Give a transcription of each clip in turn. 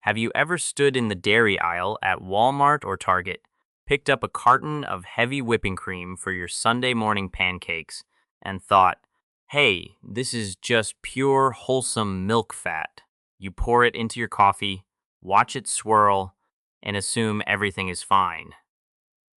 Have you ever stood in the dairy aisle at Walmart or Target, picked up a carton of heavy whipping cream for your Sunday morning pancakes, and thought, hey, this is just pure, wholesome milk fat? You pour it into your coffee, watch it swirl, and assume everything is fine.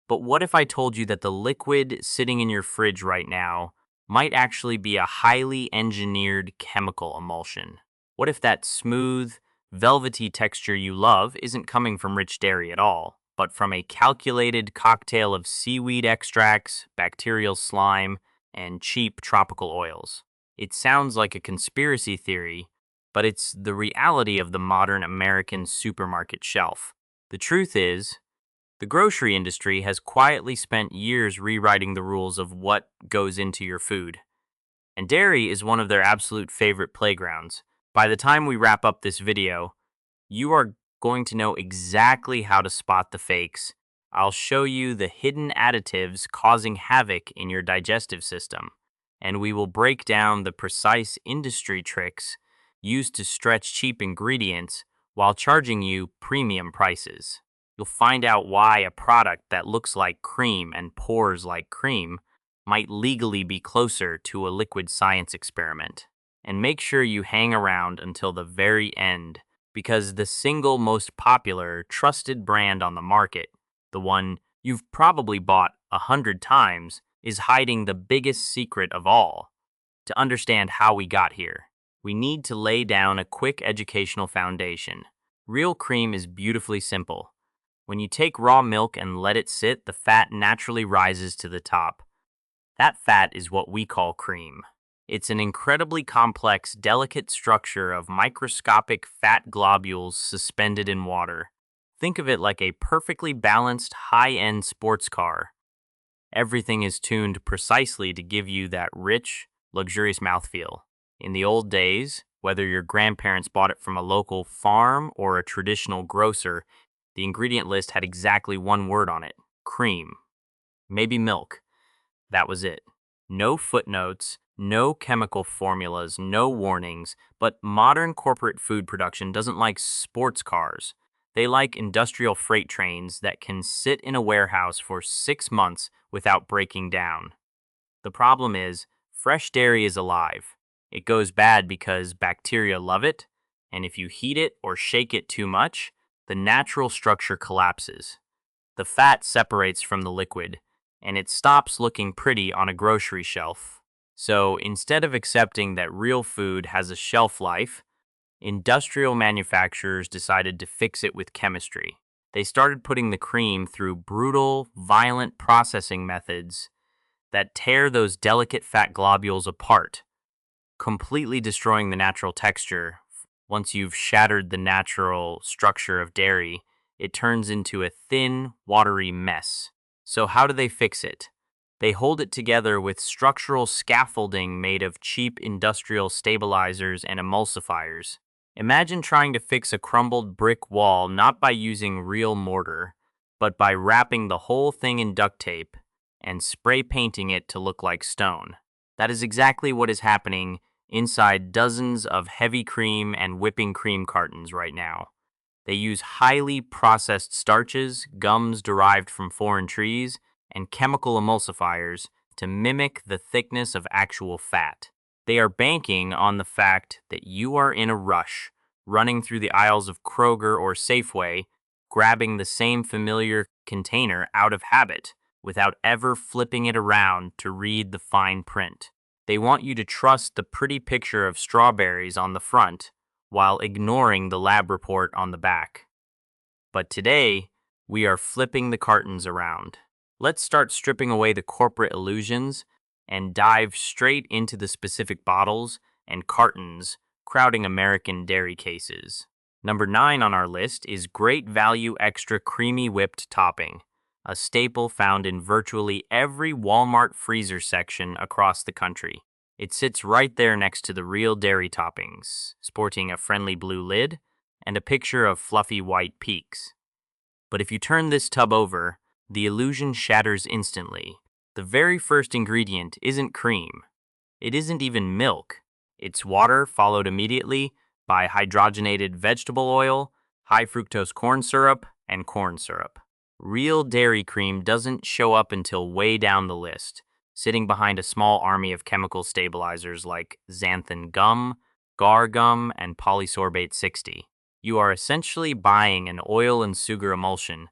But what if I told you that the liquid sitting in your fridge right now might actually be a highly engineered chemical emulsion? What if that smooth, velvety texture you love isn't coming from rich dairy at all, but from a calculated cocktail of seaweed extracts, bacterial slime, and cheap tropical oils? It sounds like a conspiracy theory, but it's the reality of the modern American supermarket shelf. The truth is, the grocery industry has quietly spent years rewriting the rules of what goes into your food, and dairy is one of their absolute favorite playgrounds. By the time we wrap up this video, you are going to know exactly how to spot the fakes. I'll show you the hidden additives causing havoc in your digestive system, and we will break down the precise industry tricks used to stretch cheap ingredients while charging you premium prices. You'll find out why a product that looks like cream and pours like cream might legally be closer to a liquid science experiment. And make sure you hang around until the very end, because the single most popular, trusted brand on the market, the one you've probably bought 100 times, is hiding the biggest secret of all. To understand how we got here, we need to lay down a quick educational foundation. Real cream is beautifully simple. When you take raw milk and let it sit, the fat naturally rises to the top. That fat is what we call cream. It's an incredibly complex, delicate structure of microscopic fat globules suspended in water. Think of it like a perfectly balanced, high-end sports car. Everything is tuned precisely to give you that rich, luxurious mouthfeel. In the old days, whether your grandparents bought it from a local farm or a traditional grocer, the ingredient list had exactly one word on it: cream. Maybe milk. That was it. No footnotes, no chemical formulas, no warnings. But modern corporate food production doesn't like sports cars. They like industrial freight trains that can sit in a warehouse for 6 months without breaking down. The problem is, fresh dairy is alive. It goes bad because bacteria love it, and if you heat it or shake it too much, the natural structure collapses. The fat separates from the liquid, and it stops looking pretty on a grocery shelf. So instead of accepting that real food has a shelf life, industrial manufacturers decided to fix it with chemistry. They started putting the cream through brutal, violent processing methods that tear those delicate fat globules apart, completely destroying the natural texture. Once you've shattered the natural structure of dairy, it turns into a thin, watery mess. So how do they fix it? They hold it together with structural scaffolding made of cheap industrial stabilizers and emulsifiers. Imagine trying to fix a crumbled brick wall not by using real mortar, but by wrapping the whole thing in duct tape and spray painting it to look like stone. That is exactly what is happening inside dozens of heavy cream and whipping cream cartons right now. They use highly processed starches, gums derived from foreign trees, and chemical emulsifiers to mimic the thickness of actual fat. They are banking on the fact that you are in a rush, running through the aisles of Kroger or Safeway, grabbing the same familiar container out of habit without ever flipping it around to read the fine print. They want you to trust the pretty picture of strawberries on the front while ignoring the lab report on the back. But today, we are flipping the cartons around. Let's start stripping away the corporate illusions and dive straight into the specific bottles and cartons crowding American dairy cases. Number 9 on our list is Great Value Extra Creamy Whipped Topping, a staple found in virtually every Walmart freezer section across the country. It sits right there next to the real dairy toppings, sporting a friendly blue lid and a picture of fluffy white peaks. But if you turn this tub over, the illusion shatters instantly. The very first ingredient isn't cream. It isn't even milk. It's water followed immediately by hydrogenated vegetable oil, high fructose corn syrup, and corn syrup. Real dairy cream doesn't show up until way down the list, sitting behind a small army of chemical stabilizers like xanthan gum, gar gum, and polysorbate 60. You are essentially buying an oil and sugar emulsion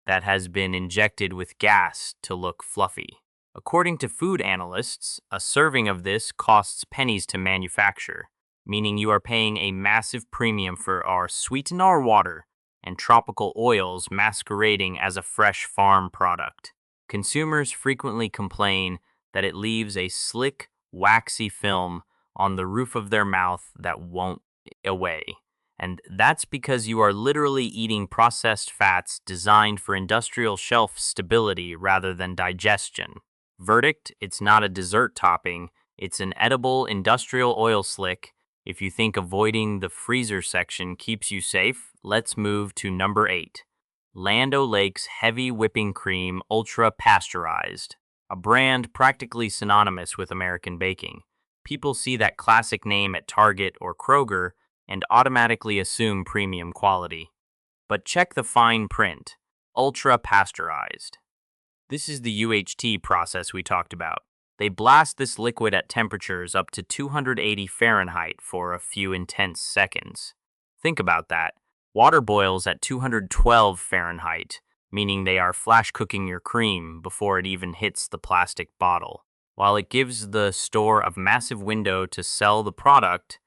that has been injected with gas to look fluffy. According to food analysts, a serving of this costs pennies to manufacture, meaning you are paying a massive premium for our sweeten our water and tropical oils masquerading as a fresh farm product. Consumers frequently complain that it leaves a slick, waxy film on the roof of their mouth that won't away. And that's because you are literally eating processed fats designed for industrial shelf stability rather than digestion. Verdict: it's not a dessert topping, it's an edible industrial oil slick. If you think avoiding the freezer section keeps you safe, let's move to number 8. Land O'Lakes Heavy Whipping Cream Ultra Pasteurized, a brand practically synonymous with American baking. People see that classic name at Target or Kroger and automatically assume premium quality. But check the fine print: ultra pasteurized. This is the UHT process we talked about. They blast this liquid at temperatures up to 280 Fahrenheit for a few intense seconds. Think about that. Water boils at 212 Fahrenheit, meaning they are flash cooking your cream before it even hits the plastic bottle. While it gives the store a massive window to sell the product,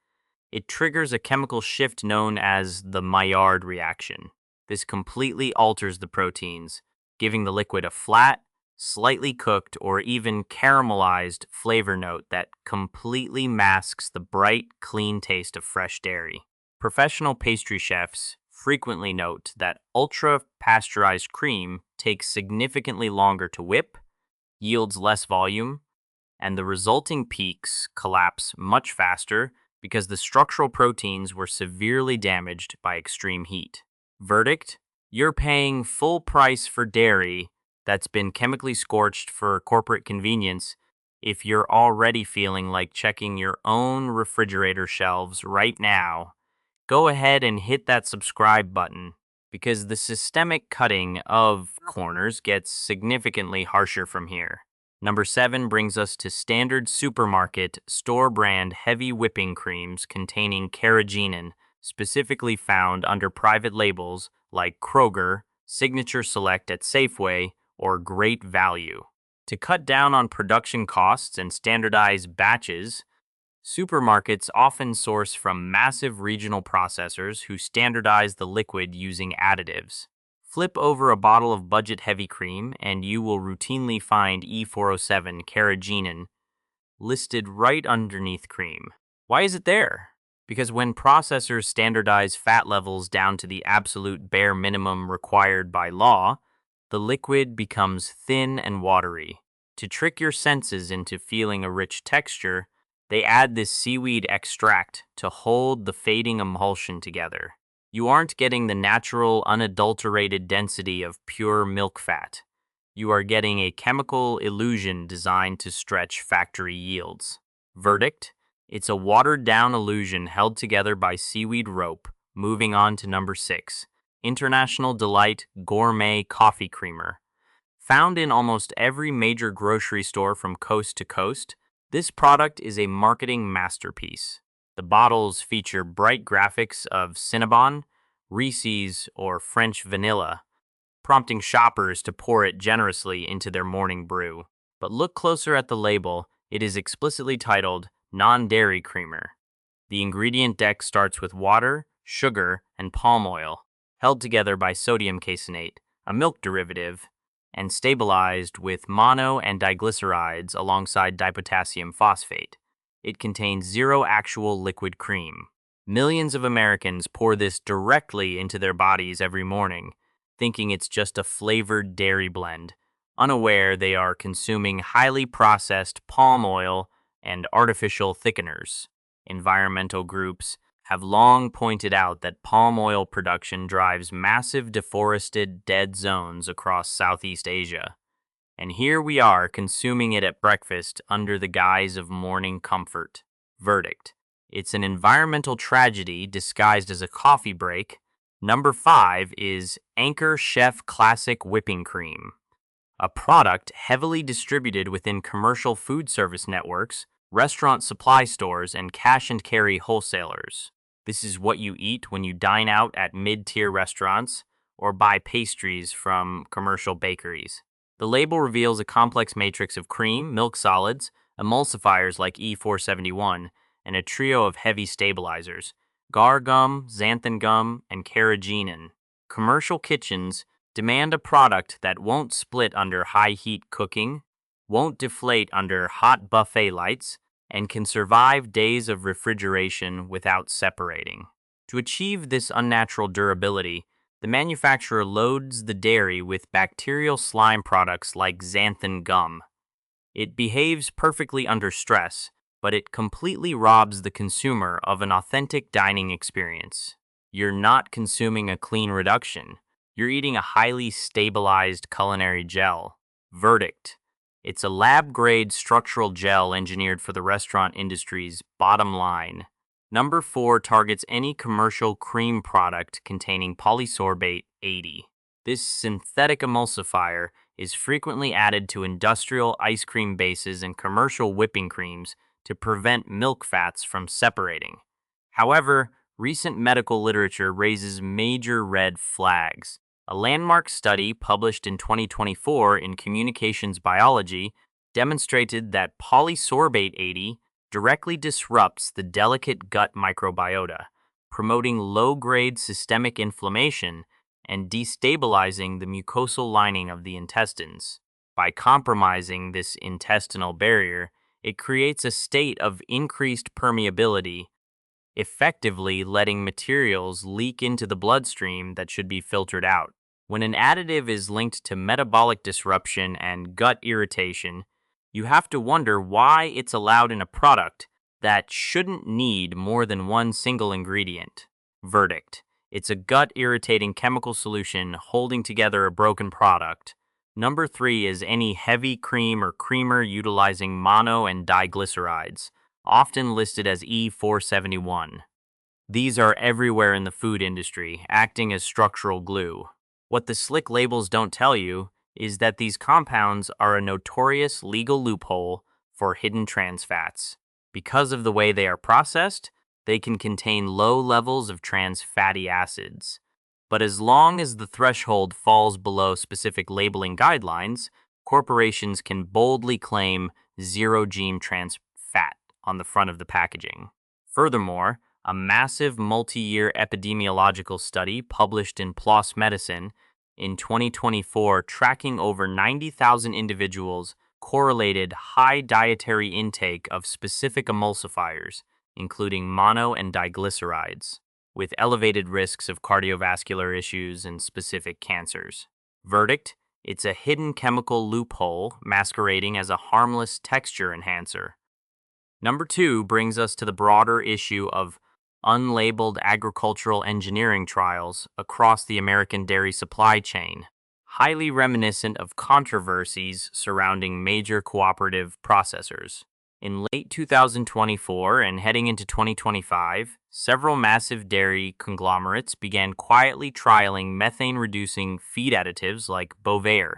it triggers a chemical shift known as the Maillard reaction. This completely alters the proteins, giving the liquid a flat, slightly cooked, or even caramelized flavor note that completely masks the bright, clean taste of fresh dairy. Professional pastry chefs frequently note that ultra-pasteurized cream takes significantly longer to whip, yields less volume, and the resulting peaks collapse much faster because the structural proteins were severely damaged by extreme heat. Verdict: you're paying full price for dairy that's been chemically scorched for corporate convenience. If you're already feeling like checking your own refrigerator shelves right now, go ahead and hit that subscribe button, because the systemic cutting of corners gets significantly harsher from here. Number 7 brings us to standard supermarket store brand heavy whipping creams containing carrageenan, specifically found under private labels like Kroger, Signature Select at Safeway, or Great Value. To cut down on production costs and standardize batches, supermarkets often source from massive regional processors who standardize the liquid using additives. Flip over a bottle of budget heavy cream and you will routinely find E407 carrageenan listed right underneath cream. Why is it there? Because when processors standardize fat levels down to the absolute bare minimum required by law, the liquid becomes thin and watery. To trick your senses into feeling a rich texture, they add this seaweed extract to hold the fading emulsion together. You aren't getting the natural, unadulterated density of pure milk fat. You are getting a chemical illusion designed to stretch factory yields. Verdict: it's a watered-down illusion held together by seaweed rope. Moving on to number 6. International Delight Gourmet Coffee Creamer. Found in almost every major grocery store from coast to coast, this product is a marketing masterpiece. The bottles feature bright graphics of Cinnabon, Reese's, or French vanilla, prompting shoppers to pour it generously into their morning brew. But look closer at the label. It is explicitly titled non-dairy creamer. The ingredient deck starts with water, sugar, and palm oil, held together by sodium caseinate, a milk derivative, and stabilized with mono and diglycerides alongside dipotassium phosphate. It contains zero actual liquid cream. Millions of Americans pour this directly into their bodies every morning, thinking it's just a flavored dairy blend, unaware they are consuming highly processed palm oil and artificial thickeners. Environmental groups have long pointed out that palm oil production drives massive deforested dead zones across Southeast Asia. And here we are consuming it at breakfast under the guise of morning comfort. Verdict: it's an environmental tragedy disguised as a coffee break Number 5 is Anchor Chef Classic Whipping Cream, a product heavily distributed within commercial food service networks, restaurant supply stores, and cash and carry wholesalers. This is what you eat when you dine out at mid-tier restaurants or buy pastries from commercial bakeries. The label reveals a complex matrix of cream, milk solids, emulsifiers like E471, and a trio of heavy stabilizers, gar gum, xanthan gum, and carrageenan. Commercial kitchens demand a product that won't split under high heat cooking, won't deflate under hot buffet lights, and can survive days of refrigeration without separating. To achieve this unnatural durability, the manufacturer loads the dairy with bacterial slime products like xanthan gum. It behaves perfectly under stress, but it completely robs the consumer of an authentic dining experience. You're not consuming a clean reduction. You're eating a highly stabilized culinary gel. Verdict: it's a lab-grade structural gel engineered for the restaurant industry's bottom line. Number 4 targets any commercial cream product containing polysorbate 80. This synthetic emulsifier is frequently added to industrial ice cream bases and commercial whipping creams to prevent milk fats from separating. However, recent medical literature raises major red flags. A landmark study published in 2024 in Communications Biology demonstrated that polysorbate 80 directly disrupts the delicate gut microbiota, promoting low-grade systemic inflammation and destabilizing the mucosal lining of the intestines. By compromising this intestinal barrier, it creates a state of increased permeability, effectively letting materials leak into the bloodstream that should be filtered out. When an additive is linked to metabolic disruption and gut irritation, you have to wonder why it's allowed in a product that shouldn't need more than one single ingredient. Verdict: it's a gut-irritating chemical solution holding together a broken product. Number 3 is any heavy cream or creamer utilizing mono and diglycerides, often listed as E471. These are everywhere in the food industry, acting as structural glue. What the slick labels don't tell you is that these compounds are a notorious legal loophole for hidden trans fats. Because of the way they are processed, they can contain low levels of trans fatty acids. But as long as the threshold falls below specific labeling guidelines, corporations can boldly claim zero-gene trans fat on the front of the packaging. Furthermore, a massive multi-year epidemiological study published in PLOS Medicine in 2024 tracking over 90,000 individuals correlated high dietary intake of specific emulsifiers, including mono and diglycerides, with elevated risks of cardiovascular issues and specific cancers. Verdict: it's a hidden chemical loophole masquerading as a harmless texture enhancer. Number 2 brings us to the broader issue of unlabeled agricultural engineering trials across the American dairy supply chain, highly reminiscent of controversies surrounding major cooperative processors. In late 2024 and heading into 2025, several massive dairy conglomerates began quietly trialing methane-reducing feed additives like Bovaer,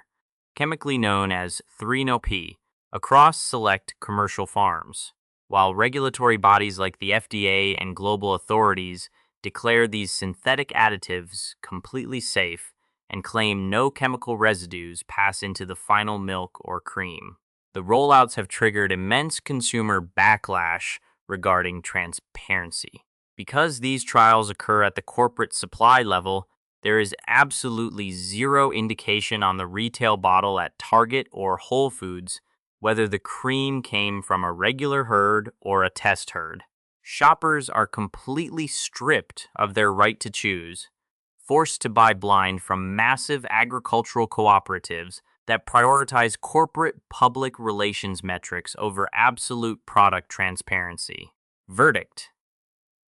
chemically known as 3-No-P, across select commercial farms. While regulatory bodies like the FDA and global authorities declare these synthetic additives completely safe and claim no chemical residues pass into the final milk or cream, the rollouts have triggered immense consumer backlash regarding transparency. Because these trials occur at the corporate supply level, there is absolutely zero indication on the retail bottle at Target or Whole Foods whether the cream came from a regular herd or a test herd. Shoppers are completely stripped of their right to choose, forced to buy blind from massive agricultural cooperatives that prioritize corporate public relations metrics over absolute product transparency. Verdict: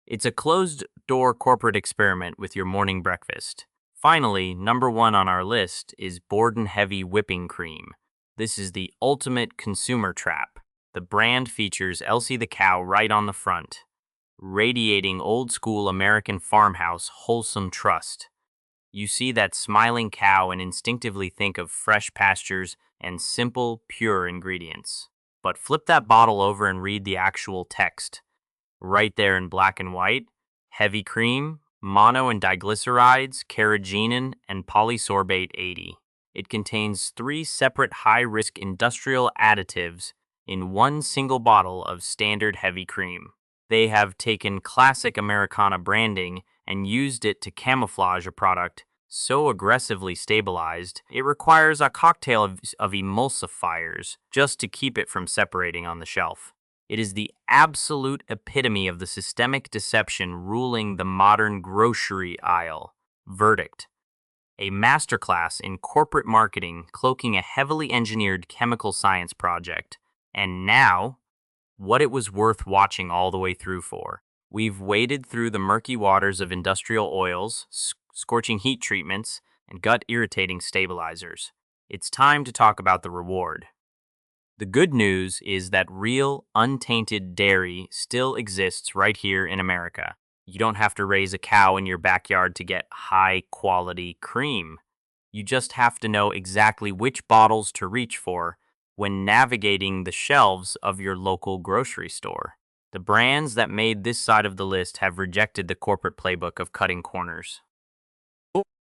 it's a closed-door corporate experiment with your morning breakfast. Finally, number 1 on our list is Borden Heavy Whipping Cream. This is the ultimate consumer trap. The brand features Elsie the cow right on the front. radiating old-school American farmhouse wholesome trust. You see that smiling cow and instinctively think of fresh pastures and simple, pure ingredients. But flip that bottle over and read the actual text. Right there in black and white, heavy cream, mono and diglycerides, carrageenan, and polysorbate 80. It contains 3 separate high-risk industrial additives in one single bottle of standard heavy cream. They have taken classic Americana branding and used it to camouflage a product so aggressively stabilized, it requires a cocktail of emulsifiers just to keep it from separating on the shelf. It is the absolute epitome of the systemic deception ruling the modern grocery aisle. Verdict: a masterclass in corporate marketing cloaking a heavily engineered chemical science project. And now, what it was worth watching all the way through for. We've waded through the murky waters of industrial oils, scorching heat treatments, and gut-irritating stabilizers. It's time to talk about the reward. The good news is that real, untainted dairy still exists right here in America. You don't have to raise a cow in your backyard to get high-quality cream. You just have to know exactly which bottles to reach for when navigating the shelves of your local grocery store. The brands that made this side of the list have rejected the corporate playbook of cutting corners.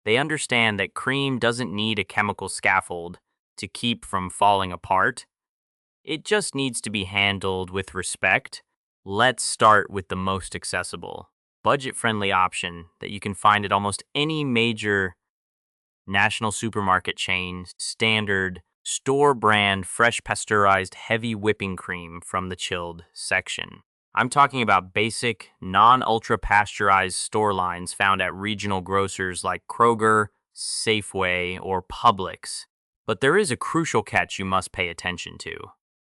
They understand that cream doesn't need a chemical scaffold to keep from falling apart. It just needs to be handled with respect. Let's start with the most accessible, budget-friendly option that you can find at almost any major national supermarket chain: standard store brand fresh pasteurized heavy whipping cream from the chilled section. I'm talking about basic, non-ultra pasteurized store lines found at regional grocers like Kroger, Safeway, or Publix. But there is a crucial catch you must pay attention to.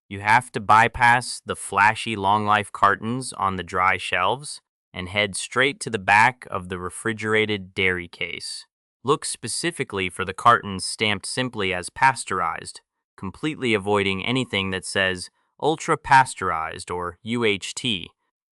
You have to bypass the flashy long life cartons on the dry shelves and head straight to the back of the refrigerated dairy case. Look specifically for the cartons stamped simply as pasteurized, completely avoiding anything that says ultra-pasteurized or UHT.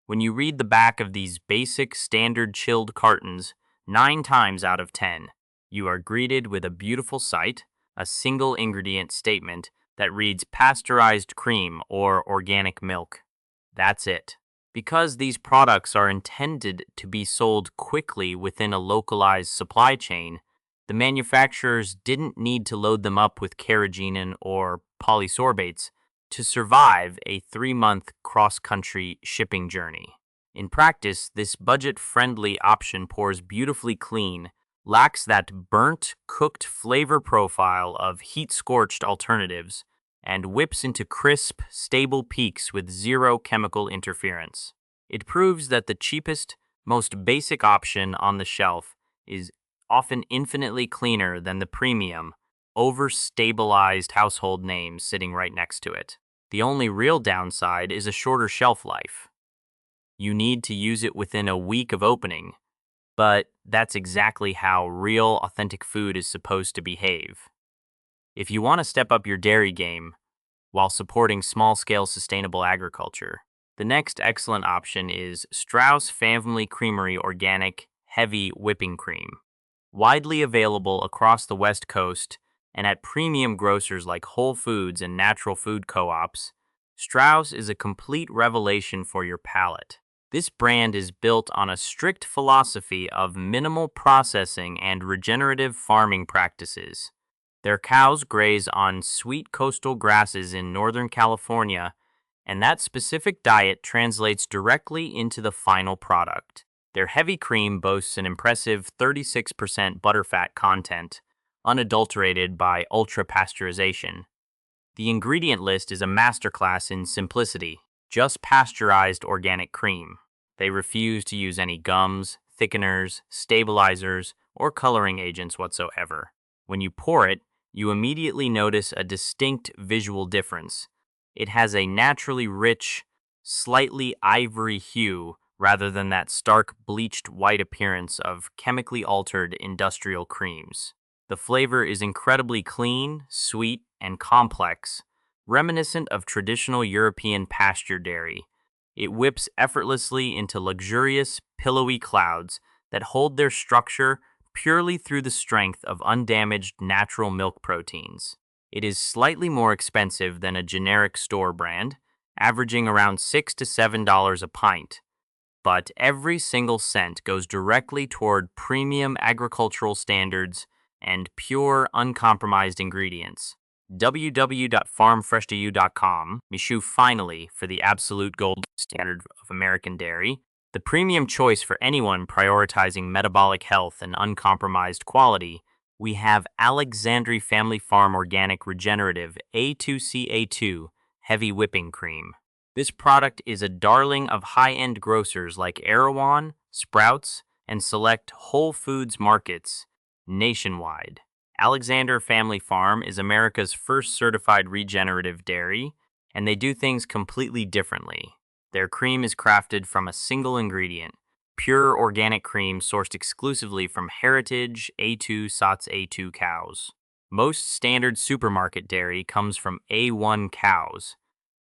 When you read the back of these basic standard chilled cartons, 9 times out of 10, you are greeted with a beautiful sight, a single ingredient statement that reads pasteurized cream or organic milk. That's it. Because these products are intended to be sold quickly within a localized supply chain, the manufacturers didn't need to load them up with carrageenan or polysorbates to survive a 3-month cross-country shipping journey. In practice, this budget-friendly option pours beautifully clean, lacks that burnt, cooked flavor profile of heat-scorched alternatives, and whips into crisp, stable peaks with zero chemical interference. It proves that the cheapest, most basic option on the shelf is often infinitely cleaner than the premium, over-stabilized household name sitting right next to it. The only real downside is a shorter shelf life. You need to use it within a week of opening, but that's exactly how real, authentic food is supposed to behave. If you want to step up your dairy game while supporting small-scale sustainable agriculture, the next excellent option is Strauss Family Creamery Organic Heavy Whipping Cream. Widely available across the West Coast and at premium grocers like Whole Foods and Natural Food Co-ops, Strauss is a complete revelation for your palate. This brand is built on a strict philosophy of minimal processing and regenerative farming practices. Their cows graze on sweet coastal grasses in Northern California, and that specific diet translates directly into the final product. Their heavy cream boasts an impressive 36% butterfat content, unadulterated by ultra-pasteurization. The ingredient list is a masterclass in simplicity: just pasteurized organic cream. They refuse to use any gums, thickeners, stabilizers, or coloring agents whatsoever. When you pour it, you immediately notice a distinct visual difference. It has a naturally rich, slightly ivory hue rather than that stark bleached white appearance of chemically altered industrial creams. The flavor is incredibly clean, sweet, and complex, reminiscent of traditional European pasture dairy, It whips effortlessly into luxurious, pillowy clouds that hold their structure purely through the strength of undamaged natural milk proteins. It is slightly more expensive than a generic store brand, averaging around $6 to $7 a pint, but every single cent goes directly toward premium agricultural standards and pure, uncompromised ingredients. www.farmfreshtoyou.com, Michoud finally for the absolute gold standard of American dairy, the premium choice for anyone prioritizing metabolic health and uncompromised quality. We have Alexandria Family Farm Organic Regenerative A2CA2 Heavy Whipping Cream. This product is a darling of high-end grocers like Erewhon, Sprouts, and select Whole Foods markets nationwide. Alexander Family Farm is America's first certified regenerative dairy, and they do things completely differently. Their cream is crafted from a single ingredient, pure organic cream sourced exclusively from heritage A2 SOTS A2 cows. Most standard supermarket dairy comes from A1 cows,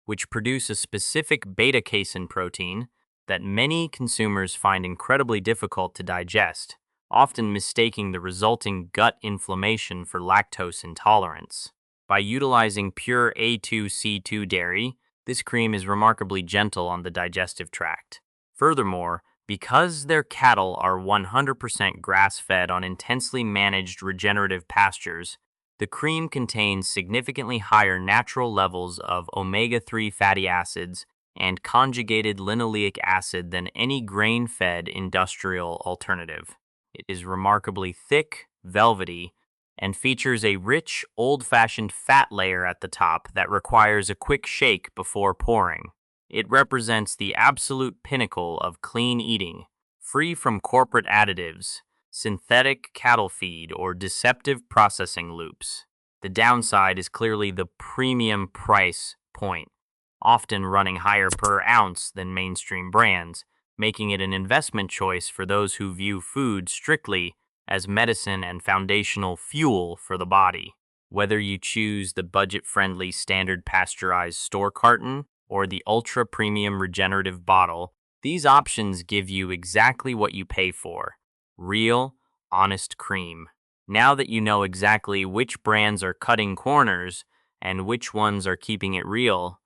which produce a specific beta-casein protein that many consumers find incredibly difficult to digest, often mistaking the resulting gut inflammation for lactose intolerance. By utilizing pure A2C2 dairy, this cream is remarkably gentle on the digestive tract. Furthermore, because their cattle are 100% grass-fed on intensely managed regenerative pastures, the cream contains significantly higher natural levels of omega-3 fatty acids and conjugated linoleic acid than any grain-fed industrial alternative. It is remarkably thick, velvety, and features a rich, old-fashioned fat layer at the top that requires a quick shake before pouring. It represents the absolute pinnacle of clean eating, free from corporate additives, synthetic cattle feed, or deceptive processing loops. The downside is clearly the premium price point, often running higher per ounce than mainstream brands, making it an investment choice for those who view food strictly as medicine and foundational fuel for the body. Whether you choose the budget-friendly standard pasteurized store carton or the ultra-premium regenerative bottle, these options give you exactly what you pay for: real, honest cream. Now that you know exactly which brands are cutting corners and which ones are keeping it real,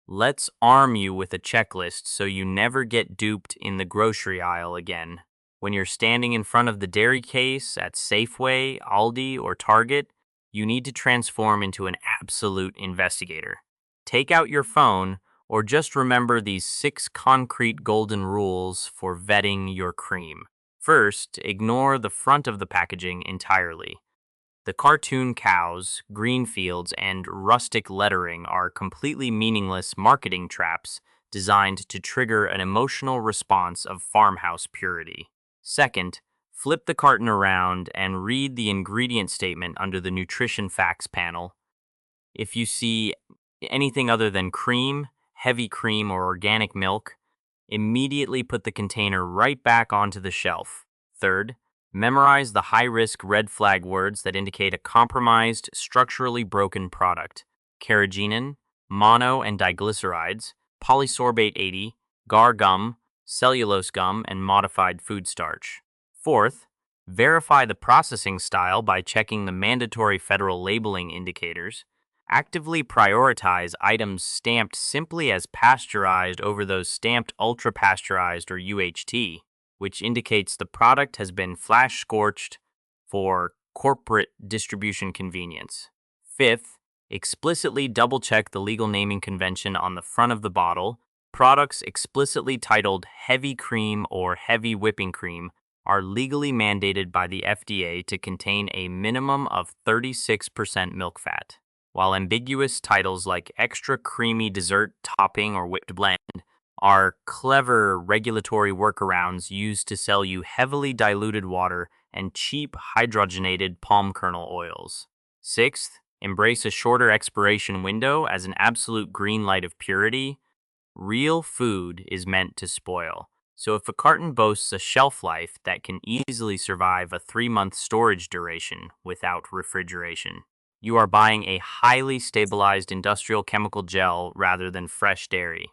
let's arm you with a checklist so you never get duped in the grocery aisle again. When you're standing in front of the dairy case at Safeway, Aldi, or Target, you need to transform into an absolute investigator. Take out your phone, or just remember these 6 concrete golden rules for vetting your cream. First, ignore the front of the packaging entirely. The cartoon cows, green fields, and rustic lettering are completely meaningless marketing traps designed to trigger an emotional response of farmhouse purity. Second, flip the carton around and read the ingredient statement under the nutrition facts panel. If you see anything other than cream, heavy cream, or organic milk, immediately put the container right back onto the shelf. Third, memorize the high-risk red flag words that indicate a compromised, structurally broken product: carrageenan, mono and diglycerides, polysorbate 80, gar gum, cellulose gum, and modified food starch. Fourth, verify the processing style by checking the mandatory federal labeling indicators. Actively prioritize items stamped simply as pasteurized over those stamped ultra-pasteurized or UHT, which indicates the product has been flash-scorched for corporate distribution convenience. Fifth, explicitly double-check the legal naming convention on the front of the bottle. Products explicitly titled heavy cream or heavy whipping cream are legally mandated by the FDA to contain a minimum of 36% milk fat, while ambiguous titles like extra creamy dessert topping or whipped blend are clever regulatory workarounds used to sell you heavily diluted water and cheap hydrogenated palm kernel oils. Sixth, embrace a shorter expiration window as an absolute green light of purity. Real food is meant to spoil, so if a carton boasts a shelf life that can easily survive a 3-month storage duration without refrigeration, you are buying a highly stabilized industrial chemical gel rather than fresh dairy.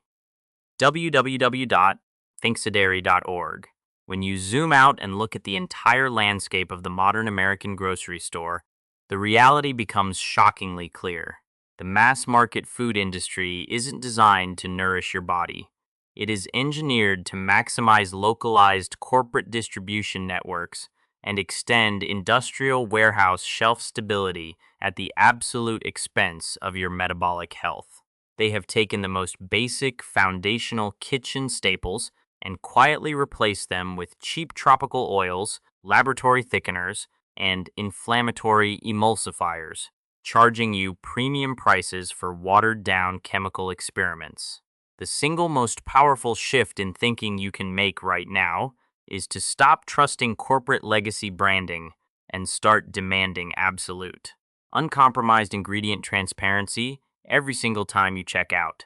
www.thinksadairy.org. When you zoom out and look at the entire landscape of the modern American grocery store, the reality becomes shockingly clear. The mass market food industry isn't designed to nourish your body. It is engineered to maximize localized corporate distribution networks and extend industrial warehouse shelf stability at the absolute expense of your metabolic health. They have taken the most basic foundational kitchen staples and quietly replaced them with cheap tropical oils, laboratory thickeners, and inflammatory emulsifiers, charging you premium prices for watered down chemical experiments. The single most powerful shift in thinking you can make right now is to stop trusting corporate legacy branding and start demanding absolute, uncompromised ingredient transparency every single time you check out.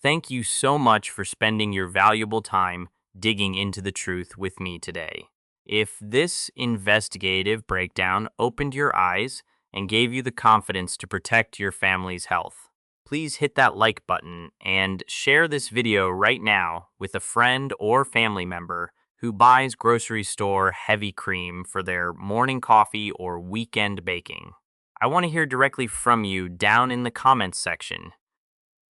Thank you so much for spending your valuable time digging into the truth with me today. If this investigative breakdown opened your eyes and gave you the confidence to protect your family's health, please hit that like button and share this video right now with a friend or family member who buys grocery store heavy cream for their morning coffee or weekend baking. I want to hear directly from you down in the comments section.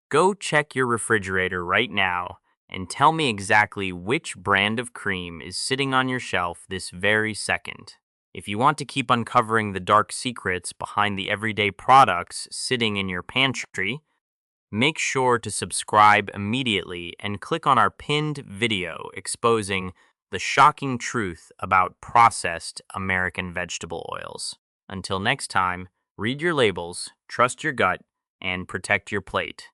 Go check your refrigerator right now and tell me exactly which brand of cream is sitting on your shelf this very second. If you want to keep uncovering the dark secrets behind the everyday products sitting in your pantry, make sure to subscribe immediately and click on our pinned video exposing the shocking truth about processed American vegetable oils. Until next time, read your labels, trust your gut, and protect your plate.